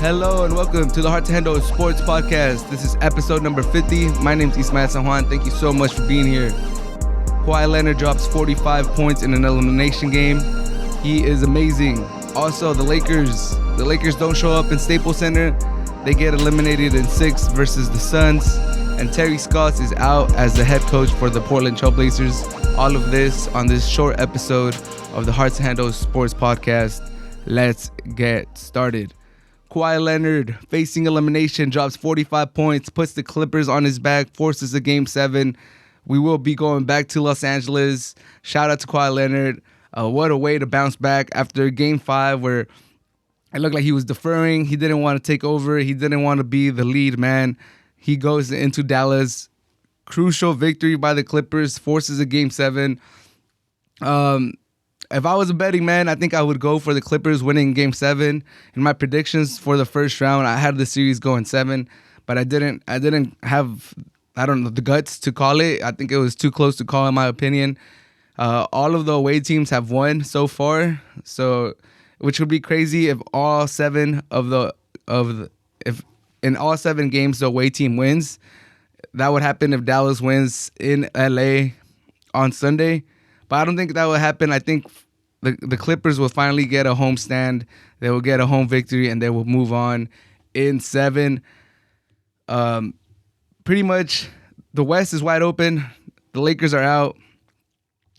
Hello and welcome to the Hard to Handle Sports Podcast. This is episode number 50. My name is Ismael San Juan. Thank you so much for being here. Kawhi Leonard drops 45 points in an elimination game. He is amazing. Also, the Lakers don't show up in Staples Center. They get eliminated in 6 versus the Suns. And Terry Stotts is out as the head coach for the Portland Trail Blazers. All of this on this short episode of the Hard to Handle Sports Podcast. Let's get started. Kawhi Leonard, facing elimination, drops 45 points, puts the Clippers on his back, forces a Game 7. We will be going back to Los Angeles. Shout out to Kawhi Leonard. What a way to bounce back after Game 5 where it looked like he was deferring. He didn't want to take over. He didn't want to be the lead man. He goes into Dallas. Crucial victory by the Clippers, forces a Game 7. If I was a betting man, I think I would go for the Clippers winning Game 7. In my predictions for the first round, I had the series going 7, but I didn't have, the guts to call it. I think it was too close to call, in my opinion. All of the away teams have won so far, which would be crazy if all 7 if in all 7 games the away team wins. That would happen if Dallas wins in LA on Sunday. But I don't think that will happen. I think the Clippers will finally get a home stand. They will get a home victory, and they will move on in 7. Pretty much, the West is wide open. The Lakers are out.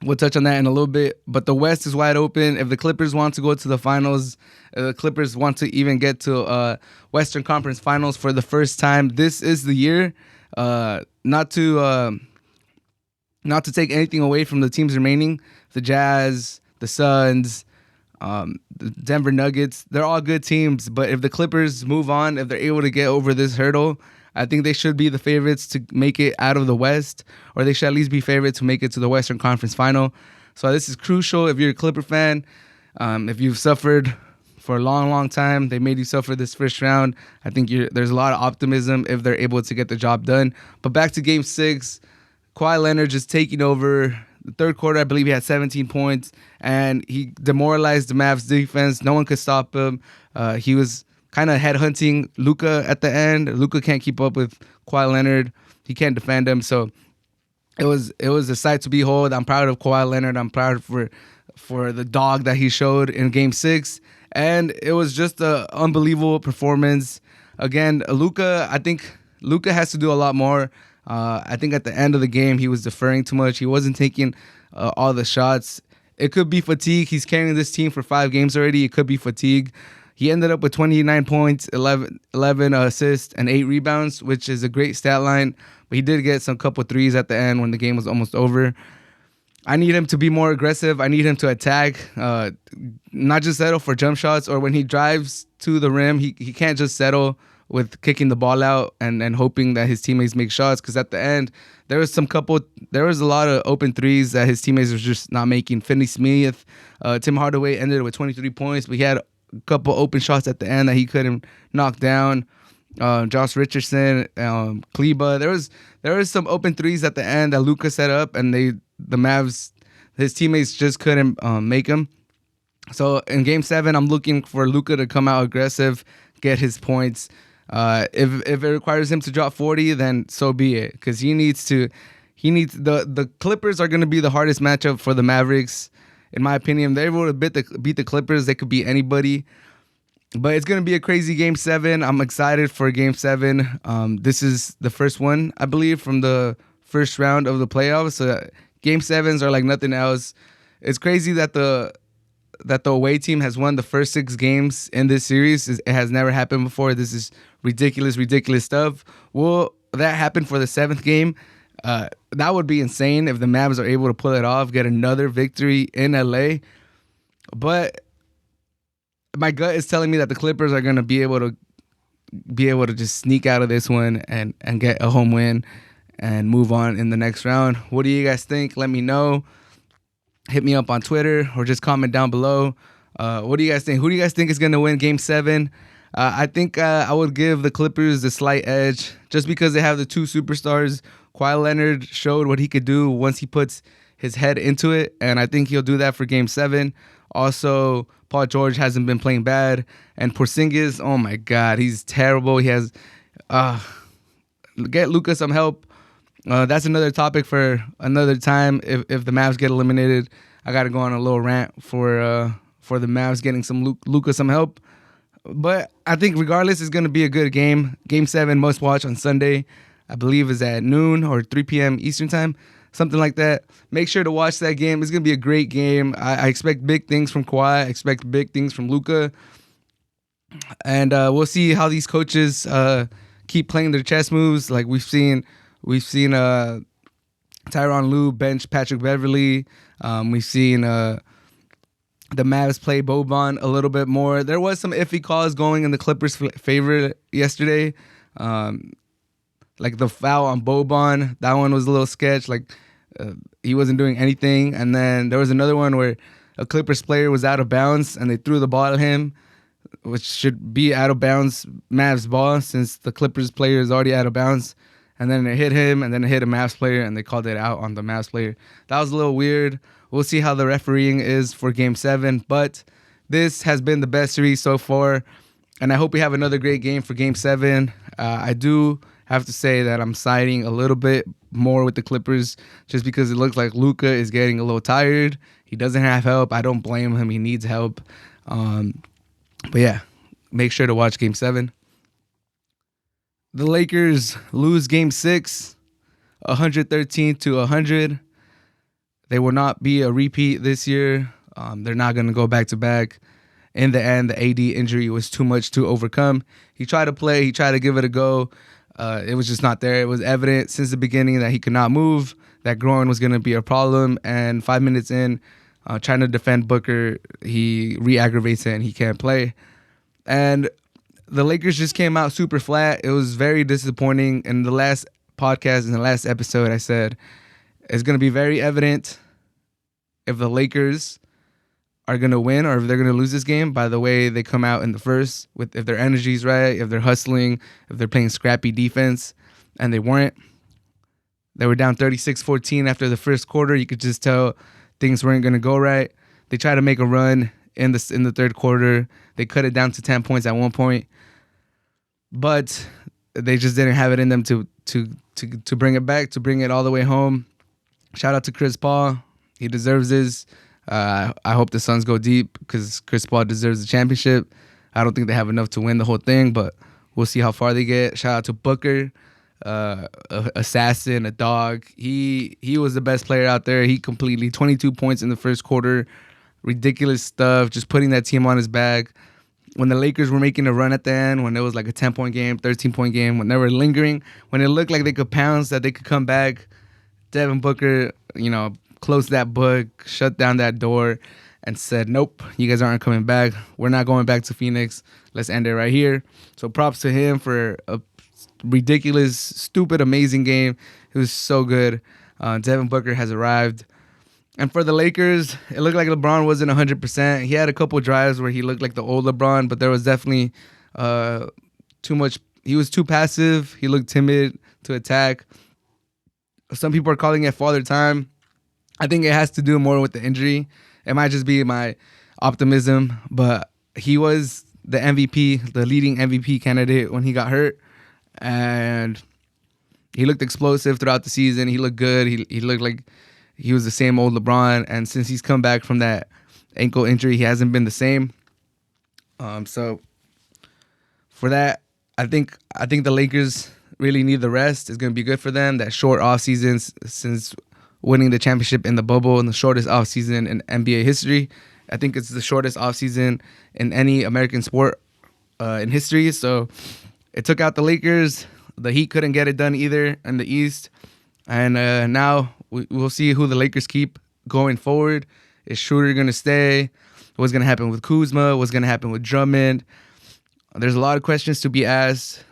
We'll touch on that in a little bit. But the West is wide open. If the Clippers want to go to the finals, the Clippers want to even get to Western Conference Finals for the first time, this is the year. Not to take anything away from the teams remaining, the Jazz, the Suns, the Denver Nuggets, they're all good teams. But if the Clippers move on, if they're able to get over this hurdle, I think they should be the favorites to make it out of the West, or they should at least be favorites to make it to the Western Conference Final. So this is crucial if you're a Clipper fan. If you've suffered for a long, long time, they made you suffer this first round. I think there's a lot of optimism if they're able to get the job done. But back to Game 6. Kawhi Leonard just taking over. The third quarter, I believe he had 17 points, and he demoralized the Mavs defense. No one could stop him. He was kind of headhunting Luka at the end. Luka can't keep up with Kawhi Leonard. He can't defend him. So it was a sight to behold. I'm proud of Kawhi Leonard. I'm proud for the dog that he showed in Game 6. And it was just an unbelievable performance. Again, I think Luka has to do a lot more. I think at the end of the game, he was deferring too much. He wasn't taking all the shots. It could be fatigue. He's carrying this team for 5 games already. It could be fatigue. He ended up with 29 points, 11 assists, and 8 rebounds, which is a great stat line. But he did get some couple threes at the end when the game was almost over. I need him to be more aggressive. I need him to attack, not just settle for jump shots, or when he drives to the rim, he can't just settle with kicking the ball out and hoping that his teammates make shots, because at the end there was a lot of open threes that his teammates were just not making. Finney Smith, Tim Hardaway ended with 23 points, but he had a couple open shots at the end that he couldn't knock down. Josh Richardson, Kleba, there was some open threes at the end that Luka set up, and the Mavs, his teammates just couldn't make them. So in Game 7, I'm looking for Luka to come out aggressive, get his points. If it requires him to drop 40, then so be it, because he needs the Clippers are going to be the hardest matchup for the Mavericks, in my opinion. If they're able to beat the Clippers, they could beat anybody. But it's going to be a crazy Game 7. I'm excited for Game 7. This is the first one, I believe, from the first round of the playoffs. So Game 7s are like nothing else. It's crazy that the away team has won the first 6 games in this series. It has never happened before. This is ridiculous stuff. Will that happen for the 7th game? That would be insane if the Mavs are able to pull it off, get another victory in LA. But my gut is telling me that the Clippers are going to be able to just sneak out of this one and get a home win and move on in the next round. What do you guys think? Let me know. Hit me up on Twitter or just comment down below. What do you guys think? Who do you guys think is going to win Game 7? I think I would give the Clippers the slight edge just because they have the 2 superstars. Kawhi Leonard showed what he could do once he puts his head into it, and I think he'll do that for Game 7. Also, Paul George hasn't been playing bad, and Porzingis, oh my God, he's terrible. He has get Luka some help. That's another topic for another time. If the Mavs get eliminated, I got to go on a little rant for the Mavs getting some Luka some help. But I think regardless, it's going to be a good game. Game 7 must watch on Sunday. I believe is at noon or 3 p.m. Eastern time, something like that. Make sure to watch that game. It's going to be a great game. I expect big things from Kawhi. I expect big things from Luka. And we'll see how these coaches keep playing their chess moves. Like we've seen Tyronn Lue bench Patrick Beverley. We've seen the Mavs play Boban a little bit more. There was some iffy calls going in the Clippers' favor yesterday. Like the foul on Boban, that one was a little sketch. Like he wasn't doing anything. And then there was another one where a Clippers player was out of bounds and they threw the ball at him, which should be out of bounds Mavs ball since the Clippers player is already out of bounds. And then it hit him, and then it hit a Mavs player, and they called it out on the Mavs player. That was a little weird. We'll see how the refereeing is for Game 7. But this has been the best series so far, and I hope we have another great game for Game 7. I do have to say that I'm siding a little bit more with the Clippers just because it looks like Luka is getting a little tired. He doesn't have help. I don't blame him. He needs help. But yeah, make sure to watch Game 7. The Lakers lose Game 6, 113-100. They will not be a repeat this year. They're not going to go back-to-back. In the end, the AD injury was too much to overcome. He tried to play. He tried to give it a go. It was just not there. It was evident since the beginning that he could not move, that groin was going to be a problem. And 5 minutes in, trying to defend Booker, he re-aggravates it and he can't play. And the Lakers just came out super flat. It was very disappointing. In the last podcast, in the last episode, I said it's going to be very evident if the Lakers are going to win or if they're going to lose this game by the way they come out in the first, with if their energy's right, if they're hustling, if they're playing scrappy defense, and they weren't. They were down 36-14 after the first quarter. You could just tell things weren't going to go right. They tried to make a run in the third quarter. They cut it down to 10 points at one point. But they just didn't have it in them to bring it back, to bring it all the way home. Shout out to Chris Paul. He deserves this. I hope the Suns go deep because Chris Paul deserves the championship. I don't think they have enough to win the whole thing, but we'll see how far they get. Shout out to Booker, assassin, a dog. He was the best player out there. He completely 22 points in the first quarter. Ridiculous stuff, just putting that team on his back. When the Lakers were making a run at the end, when it was like a 10-point game, 13-point game, when they were lingering, when it looked like they could pounce, that they could come back, Devin Booker, closed that book, shut down that door, and said, nope, you guys aren't coming back. We're not going back to Phoenix. Let's end it right here. So props to him for a ridiculous, stupid, amazing game. It was so good. Devin Booker has arrived. And for the Lakers, it looked like LeBron wasn't 100%. He had a couple drives where he looked like the old LeBron, but there was definitely too much. He was too passive. He looked timid to attack. Some people are calling it father time. I think it has to do more with the injury. It might just be my optimism, but he was the MVP, the leading MVP candidate when he got hurt. And he looked explosive throughout the season. He looked good. He looked like he was the same old LeBron, and since he's come back from that ankle injury, he hasn't been the same. So for that, I think the Lakers really need the rest. It's going to be good for them. That short offseason since winning the championship in the bubble and the shortest offseason in NBA history. I think it's the shortest offseason in any American sport in history. So it took out the Lakers. The Heat couldn't get it done either in the East. And now we'll see who the Lakers keep going forward. Is Schroeder going to stay? What's going to happen with Kuzma? What's going to happen with Drummond? There's a lot of questions to be asked.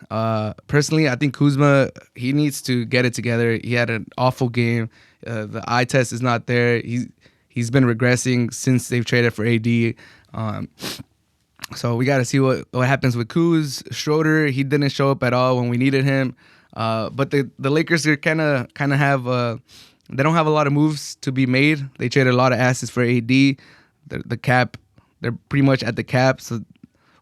Personally, I think Kuzma, he needs to get it together. He had an awful game. The eye test is not there. He's been regressing since they've traded for AD. So we got to see what happens with Kuz. Schroeder, he didn't show up at all when we needed him. But the Lakers are kind of have they don't have a lot of moves to be made. They traded a lot of assets for AD. The cap they're pretty much at the cap. So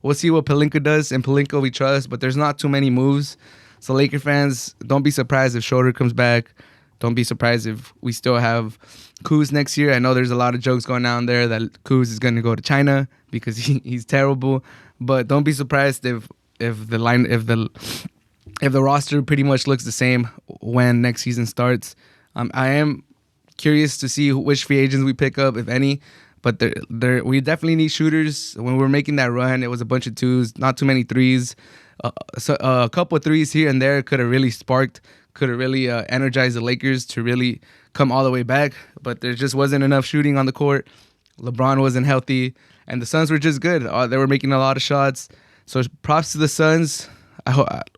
we'll see what Pelinka does. And Pelinka we trust, but there's not too many moves. So Laker fans, don't be surprised if Schroeder comes back. Don't be surprised if we still have Kuz next year. I know there's a lot of jokes going on there that Kuz is going to go to China because he's terrible. But don't be surprised if the roster pretty much looks the same when next season starts. I am curious to see which free agents we pick up, if any. But we definitely need shooters. When we're making that run, it was a bunch of twos, not too many threes. So a couple of threes here and there could have really sparked, could have really energized the Lakers to really come all the way back. But there just wasn't enough shooting on the court. LeBron wasn't healthy. And the Suns were just good. They were making a lot of shots. So props to the Suns.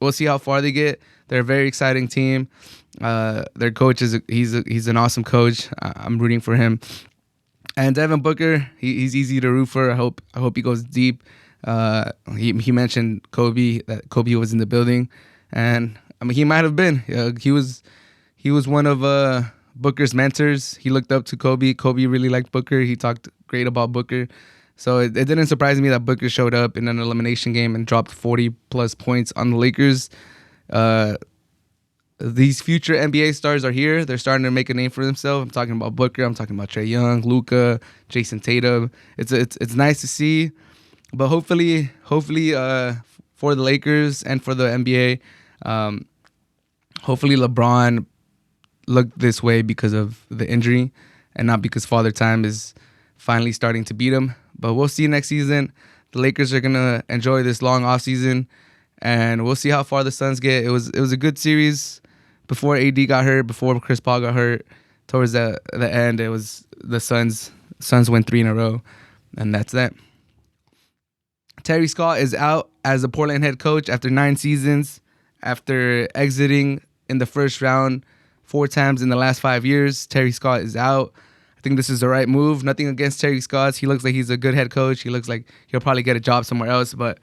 We'll see how far they get. They're a very exciting team. Their coach he's an awesome coach. I'm rooting for him. And Devin Booker, he's easy to root for. I hope he goes deep. He mentioned Kobe, that Kobe was in the building, and I mean he might have been. He was one of Booker's mentors. He looked up to Kobe. Kobe really liked Booker. He talked great about Booker. So it didn't surprise me that Booker showed up in an elimination game and dropped 40 plus points on the Lakers. These future NBA stars are here. They're starting to make a name for themselves. I'm talking about Booker. I'm talking about Trae Young, Luka, Jason Tatum. It's nice to see, but hopefully for the Lakers and for the NBA, hopefully LeBron looked this way because of the injury and not because Father Time is finally starting to beat him. But we'll see next season. The Lakers are gonna enjoy this long off season, and we'll see how far the Suns get. It was a good series. Before AD got hurt, before Chris Paul got hurt, towards the end, it was the Suns. Suns win 3 in a row, and that's that. Terry Scott is out as a Portland head coach after 9 seasons, after exiting in the first round 4 times in the last 5 years. Terry Scott is out. I think this is the right move. Nothing against Terry Scott. He looks like he's a good head coach. He looks like he'll probably get a job somewhere else, but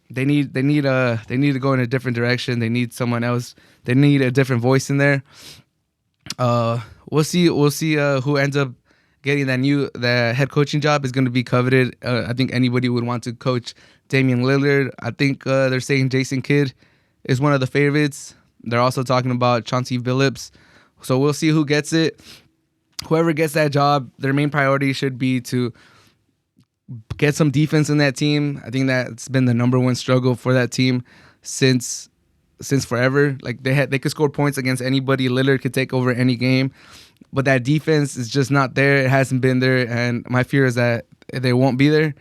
They need to go in a different direction. They need someone else. They need a different voice in there. We'll see who ends up getting the head coaching job is going to be coveted. I think anybody would want to coach Damian Lillard. I think they're saying Jason Kidd is one of the favorites. They're also talking about Chauncey Billups. So we'll see who gets it. Whoever gets that job, their main priority should be to get some defense in that team. I think that's been the number one struggle for that team since forever. Like they could score points against anybody. Lillard could take over any game, but that defense is just not there. It hasn't been there, and my fear is that they won't be there.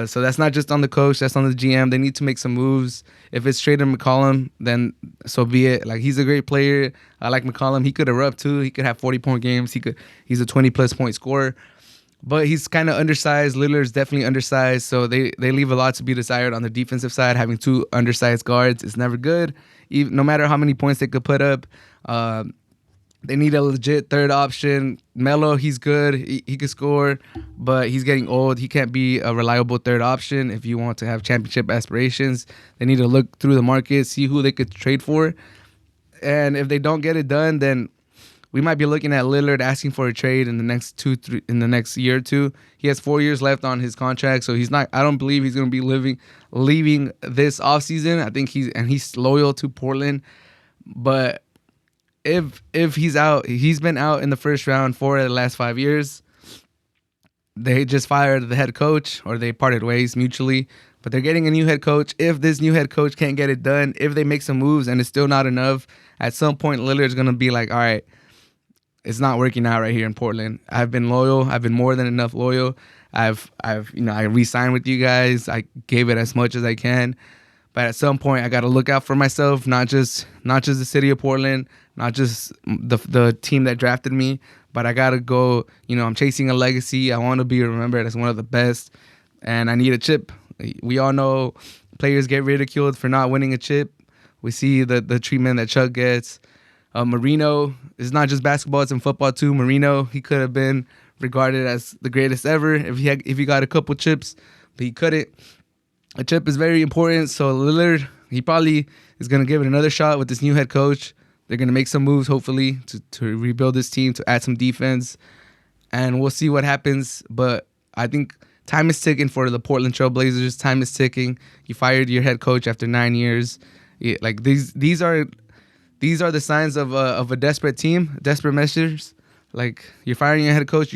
So that's not just on the coach. That's on the GM. They need to make some moves. If it's Trader McCollum, then so be it. Like he's a great player. I like McCollum. He could erupt too. He could have 40-point games. He's a 20+ point scorer. But he's kind of undersized. Lillard's definitely undersized, so they leave a lot to be desired on the defensive side. Having 2 undersized guards is never good. No matter how many points they could put up, they need a legit third option. Melo, he's good. He could score, but he's getting old. He can't be a reliable third option if you want to have championship aspirations. They need to look through the market, see who they could trade for. And if they don't get it done, then we might be looking at Lillard asking for a trade in the next year or two. He has 4 years left on his contract, so he's not. I don't believe he's going to be leaving this offseason. I think he's loyal to Portland. But if he's out, he's been out in the first round 4 of the last 5 years. They just fired the head coach, or they parted ways mutually. But they're getting a new head coach. If this new head coach can't get it done, if they make some moves and it's still not enough, at some point Lillard's going to be like, all right, it's not working out right here in Portland. I've been loyal. I've been more than enough loyal. I re-signed with you guys. I gave it as much as I can. But at some point, I got to look out for myself, not just the city of Portland, not just the team that drafted me, but I got to go, I'm chasing a legacy. I want to be remembered as one of the best, and I need a chip. We all know players get ridiculed for not winning a chip. We see the treatment that Chuck gets. Marino is not just basketball; it's in football too. Marino, he could have been regarded as the greatest ever if he got a couple chips, but he couldn't. A chip is very important. So Lillard, he probably is going to give it another shot with this new head coach. They're going to make some moves, hopefully, to rebuild this team, to add some defense, and we'll see what happens. But I think time is ticking for the Portland Trail Blazers. Time is ticking. You fired your head coach after 9 years. Like these are the signs of a desperate team, desperate measures. Like, you're firing your head coach.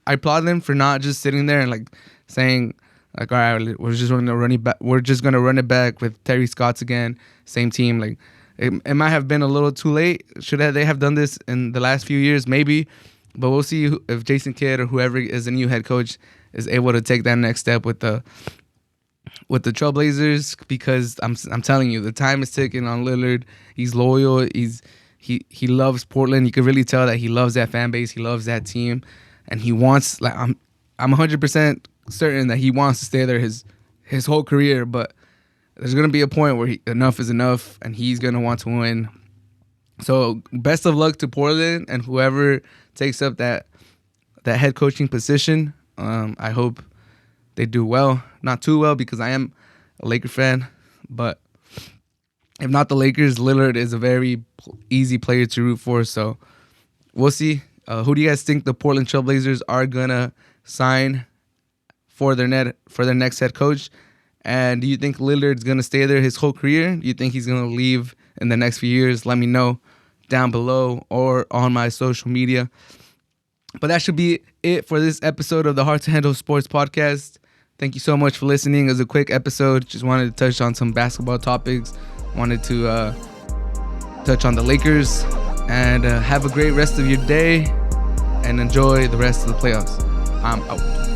I applaud them for not just sitting there and like saying like, all right, we're just going to run it back. We're just going to run it back with Terry Stotts again, same team. Like, it might have been a little too late. They have done this in the last few years? Maybe, but we'll see if Jason Kidd or whoever is the new head coach is able to take that next step with the Trailblazers, because I'm telling you, the time is ticking on Lillard. He's loyal. He loves Portland. You can really tell that he loves that fan base. He loves that team, and he wants, like, I'm 100% certain that he wants to stay there his whole career. But there's gonna be a point where enough is enough, and he's gonna want to win. So best of luck to Portland and whoever takes up that head coaching position. I hope they do well. Not too well, because I am a Laker fan, but if not the Lakers, Lillard is a very easy player to root for. So we'll see. Who do you guys think the Portland Trail Blazers are gonna sign for their next head coach? And do you think Lillard's gonna stay there his whole career? Do you think he's gonna leave in the next few years? Let me know down below or on my social media. But that should be it for this episode of the Hard to Handle Sports Podcast. Thank you so much for listening. It was a quick episode. Just wanted to touch on some basketball topics. Wanted to touch on the Lakers. And have a great rest of your day. And enjoy the rest of the playoffs. I'm out.